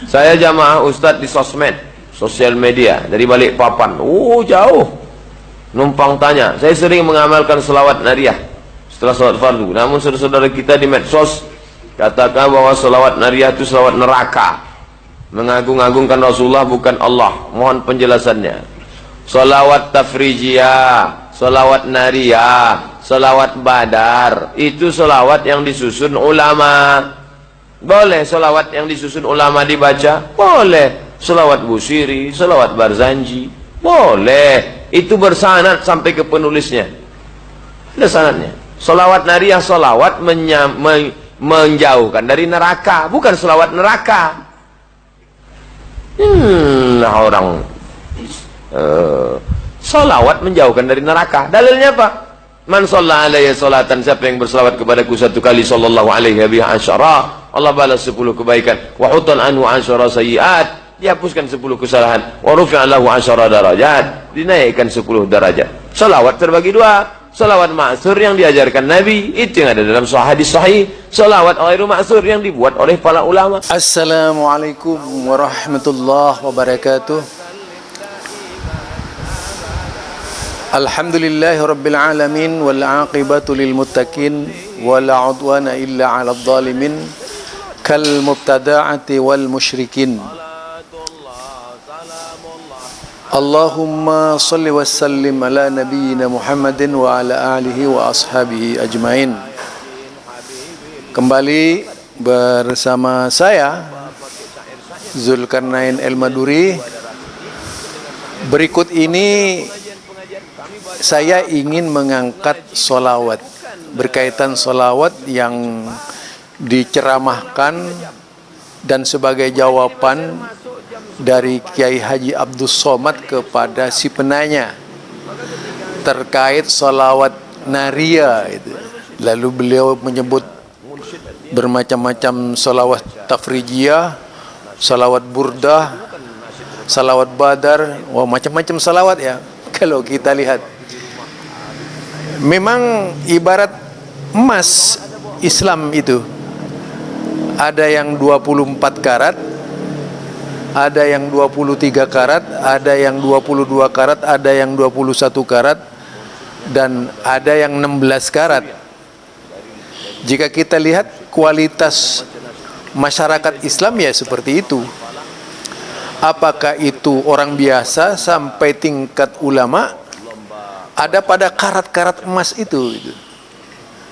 Saya jamaah ustadz di sosmed, sosial media, dari balik papan. Jauh. Numpang tanya. Saya sering mengamalkan selawat nariyah setelah salat fardu. Namun saudara-saudara kita di medsos katakan bahwa selawat nariyah itu selawat neraka, mengagung-agungkan Rasulullah bukan Allah. Mohon penjelasannya. Selawat tafrijiyah, selawat nariyah, selawat badar, itu selawat yang disusun ulama. Boleh selawat yang disusun ulama dibaca? Boleh. Selawat Busiri, selawat Barzanji, boleh. Itu bersanad sampai ke penulisnya. Ada sanadnya. Selawat nariyah, selawat menjauhkan dari neraka, bukan selawat neraka. Orang selawat menjauhkan dari neraka. Dalilnya apa? Man shalla alaihi salatan, siapa yang berselawat kepadaku satu kali, sallallahu alaihi biha asyara, Allah balas 10 kebaikan. Wa hutan anhu asyara sayiat, dihapuskan 10 kesalahan. Wa rufi'a lahu asyara darajat, dinaikkan 10 derajat. Selawat terbagi dua. Selawat ma'sur yang diajarkan Nabi, itu yang ada dalam hadis sahih. Selawat ghairu ma'sur yang dibuat oleh para ulama. Assalamualaikum warahmatullahi wabarakatuh. Alhamdulillahi rabbil alamin, wal aqibatu lil muttaqin, wala udwana illa 'alal zalimin, kal mubtada'ati wal musyrikin. Allahumma salli wa sallim ala nabiyyina Muhammadin wa ala alihi wa ashabihi ajmain. Kembali bersama saya Zulkarnain El-Maduri. Berikut ini saya ingin mengangkat solawat, berkaitan solawat yang diceramahkan dan sebagai jawaban dari Kiai Haji Abdus Somad kepada si penanya terkait solawat nariyah itu. Lalu beliau menyebut bermacam-macam solawat tafrijiyah, solawat burdah, solawat badar, macam-macam solawat ya. Kalau kita lihat, memang ibarat emas Islam itu, ada yang 24 karat, ada yang 23 karat, ada yang 22 karat, ada yang 21 karat, dan ada yang 16 karat. Jika kita lihat kualitas masyarakat Islam ya seperti itu. Apakah itu orang biasa sampai tingkat ulama? Ada pada karat-karat emas itu.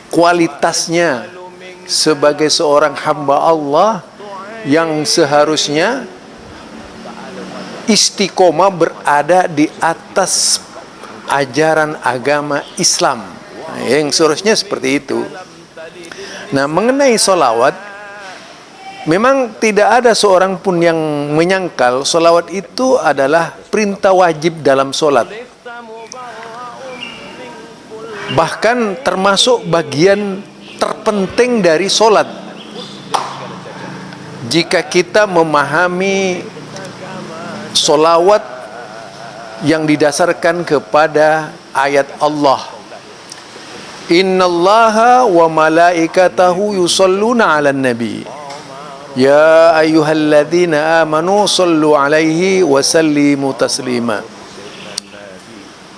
Kualitasnya sebagai seorang hamba Allah yang seharusnya istiqomah berada di atas ajaran agama Islam. Yang seharusnya seperti itu. Nah, mengenai solawat, memang tidak ada seorang pun yang menyangkal solawat itu adalah perintah wajib dalam solat. Bahkan termasuk bagian terpenting dari solat. Jika kita memahami solawat yang didasarkan kepada ayat Allah, Innallaha wa malaikatahu yusalluna 'alan nabi. Ya ayyuhalladzina amanu sallu 'alaihi wa sallimu taslima.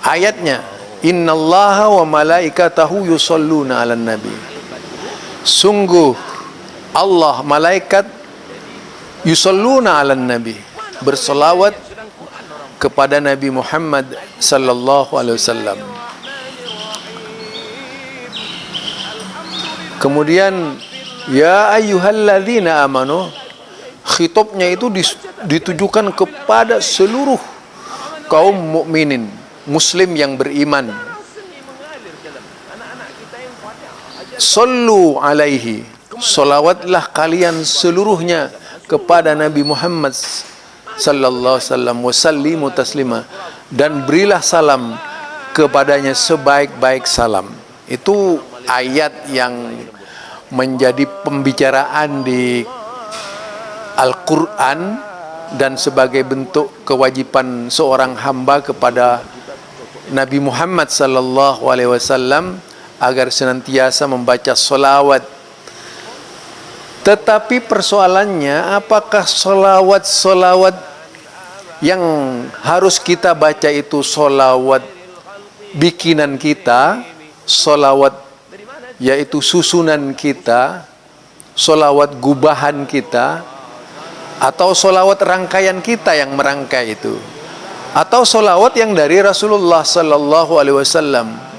Ayatnya, Innallaha wa malaikatahu yusalluna 'alan nabi. Sungguh Allah, malaikat yusalluna 'alan nabi, berselawat kepada Nabi Muhammad sallallahu alaihi wasallam. Kemudian ya ayyuhalladzina amanu, khitabnya itu ditujukan kepada seluruh kaum mukminin, muslim yang beriman. Sallu alaihi, salawatlah kalian seluruhnya kepada Nabi Muhammad sallallahu alaihi wasallam, wasallimu taslima, dan berilah salam kepadanya sebaik-baik salam. Itu ayat yang menjadi pembicaraan di Al-Quran dan sebagai bentuk kewajiban seorang hamba kepada Nabi Muhammad sallallahu alaihi wasallam agar senantiasa membaca solawat Tetapi persoalannya, apakah solawat-solawat yang harus kita baca itu solawat bikinan kita, solawat yaitu susunan kita, solawat gubahan kita, atau solawat rangkaian kita yang merangkai itu, atau solawat yang dari Rasulullah Sallallahu Alaihi Wasallam.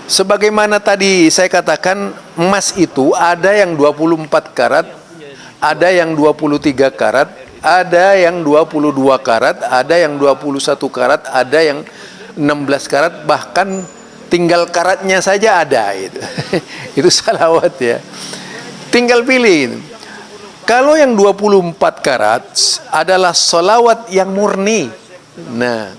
Sebagaimana tadi saya katakan, emas itu ada yang 24 karat, ada yang 23 karat, ada yang 22 karat, ada yang 21 karat, ada yang 16 karat, bahkan tinggal karatnya saja ada itu. Itu salawat ya. Tinggal pilih. Kalau yang 24 karat adalah salawat yang murni. Nah,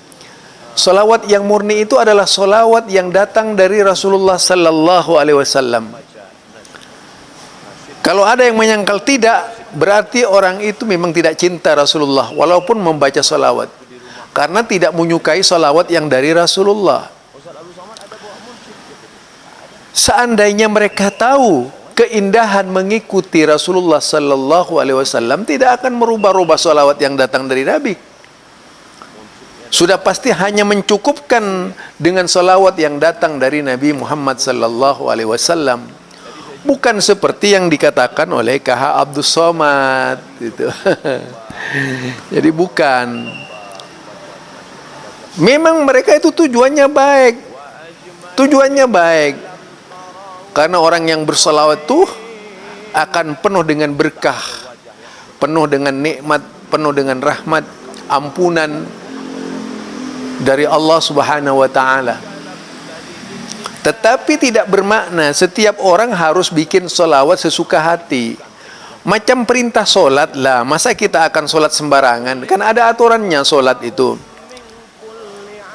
salawat yang murni itu adalah salawat yang datang dari Rasulullah Sallallahu Alaihi Wasallam. Kalau ada yang menyangkal tidak, berarti orang itu memang tidak cinta Rasulullah walaupun membaca salawat, karena tidak menyukai salawat yang dari Rasulullah. Seandainya mereka tahu keindahan mengikuti Rasulullah Sallallahu Alaihi Wasallam, tidak akan merubah-rubah salawat yang datang dari Nabi. Sudah pasti hanya mencukupkan dengan salawat yang datang dari Nabi Muhammad Sallallahu Alaihi Wasallam. Bukan seperti yang dikatakan oleh KH Abdul Somad gitu. Jadi bukan. Memang mereka itu tujuannya baik. Tujuannya baik. Karena orang yang bersalawat itu akan penuh dengan berkah, penuh dengan nikmat, penuh dengan rahmat, ampunan dari Allah Subhanahu wa taala. Tetapi tidak bermakna setiap orang harus bikin solawat sesuka hati. Macam perintah solat lah, masa kita akan solat sembarangan? Kan ada aturannya solat itu.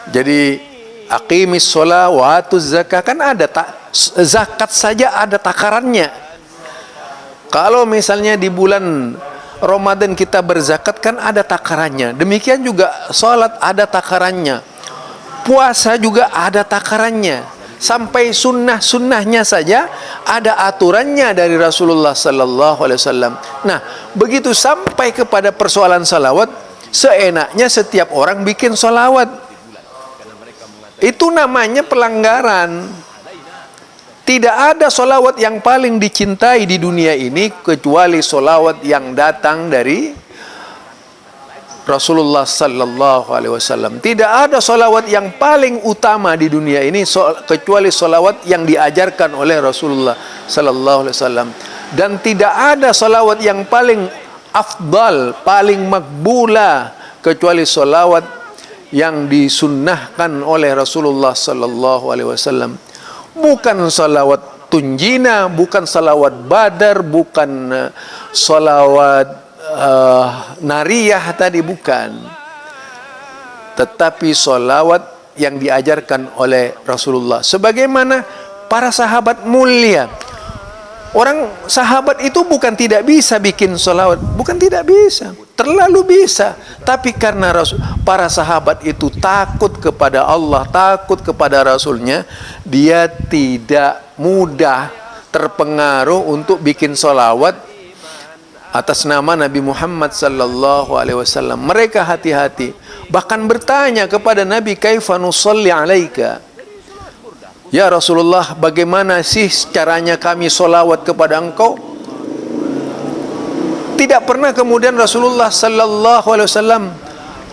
Jadi aqimis sholah wa atuz zakah, kan ada zakat saja ada takarannya. Kalau misalnya di bulan Ramadan kita berzakat, kan ada takarannya. Demikian juga sholat ada takarannya. Puasa juga ada takarannya. Sampai sunnah-sunnahnya saja ada aturannya dari Rasulullah Sallallahu Alaihi Wasallam. Nah, begitu sampai kepada persoalan salawat, seenaknya setiap orang bikin salawat. Itu namanya pelanggaran. Tidak ada salawat yang paling dicintai di dunia ini kecuali salawat yang datang dari Rasulullah Sallallahu Alaihi Wasallam. Tidak ada salawat yang paling utama di dunia ini kecuali salawat yang diajarkan oleh Rasulullah Sallallahu Alaihi Wasallam. Dan tidak ada salawat yang paling afdal, paling makbula kecuali salawat yang disunnahkan oleh Rasulullah Sallallahu Alaihi Wasallam. Bukan salawat tunjina, bukan salawat badar, bukan salawat nariyah tadi, bukan. Tetapi salawat yang diajarkan oleh Rasulullah. Sebagaimana para sahabat mulia. Orang sahabat itu bukan tidak bisa bikin salawat, bukan tidak bisa, terlalu bisa. Tapi karena para sahabat itu takut kepada Allah, takut kepada Rasulnya, dia tidak mudah terpengaruh untuk bikin salawat atas nama Nabi Muhammad Sallallahu Alaihi Wasallam. Mereka hati-hati, bahkan bertanya kepada Nabi, kaifa nusalli alaika? Ya Rasulullah, bagaimana sih caranya kami solawat kepada engkau? Tidak pernah kemudian Rasulullah Sallallahu Alaihi Wasallam,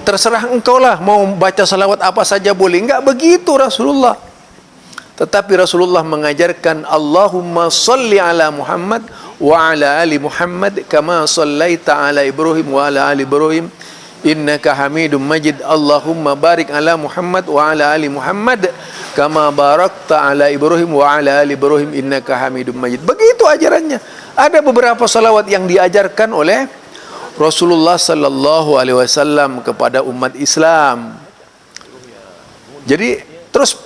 terserah engkau lah mau baca salawat apa saja boleh. Enggak begitu Rasulullah. Tetapi Rasulullah mengajarkan, Allahumma salli ala Muhammad wa ala ali Muhammad kama sallaita ala Ibrahim wa ala ali Ibrahim innaka Hamidum Majid. Allahumma barik ala Muhammad wa ala ali Muhammad kama barakta ala Ibrahim wa ala ali Ibrahim innaka Hamidum Majid. Begitu ajarannya. Ada beberapa salawat yang diajarkan oleh Rasulullah Sallallahu Alaihi Wasallam kepada umat Islam. Jadi terus,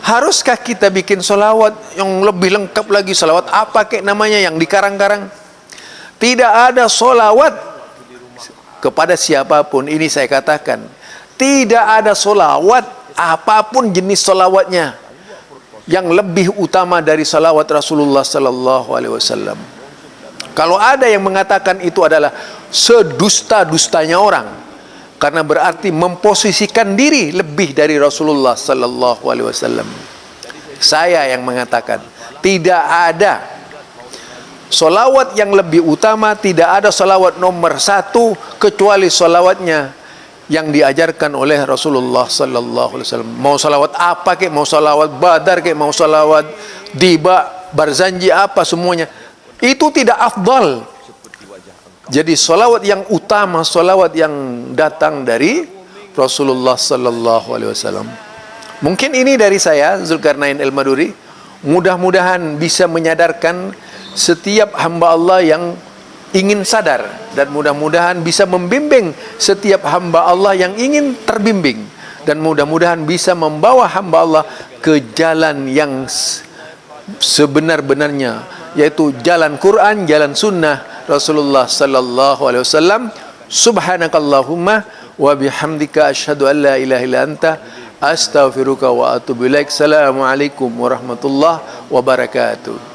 haruskah kita bikin salawat yang lebih lengkap lagi? Salawat apa kek namanya yang dikarang-karang? Tidak ada salawat kepada siapapun. Ini saya katakan, tidak ada salawat apapun jenis salawatnya yang lebih utama dari salawat Rasulullah Sallallahu Alaihi Wasallam. Kalau ada yang mengatakan itu adalah sedusta-dustanya orang, karena berarti memposisikan diri lebih dari Rasulullah sallallahu alaihi wasallam. Saya yang mengatakan tidak ada solawat yang lebih utama, tidak ada solawat nomor satu kecuali solawatnya yang diajarkan oleh Rasulullah sallallahu alaihi wasallam. Mau solawat apa kek, mau solawat badar kek, mau solawat diba, barzanji apa, semuanya itu tidak afdal. Jadi solawat yang utama, solawat yang datang dari Rasulullah sallallahu alaihi wasallam. Mungkin ini dari saya, Zulkarnain Al-Maduri. Mudah-mudahan bisa menyadarkan setiap hamba Allah yang ingin sadar, dan mudah-mudahan bisa membimbing setiap hamba Allah yang ingin terbimbing, dan mudah-mudahan bisa membawa hamba Allah ke jalan yang sebenar-benarnya, yaitu jalan Quran, jalan sunnah Rasulullah sallallahu alaihi wasallam. Subhanakallahumma wa bihamdika asyhadu an la ilaha illa anta astaghfiruka wa atubu ilaik. Assalamualaikum warahmatullahi wabarakatuh.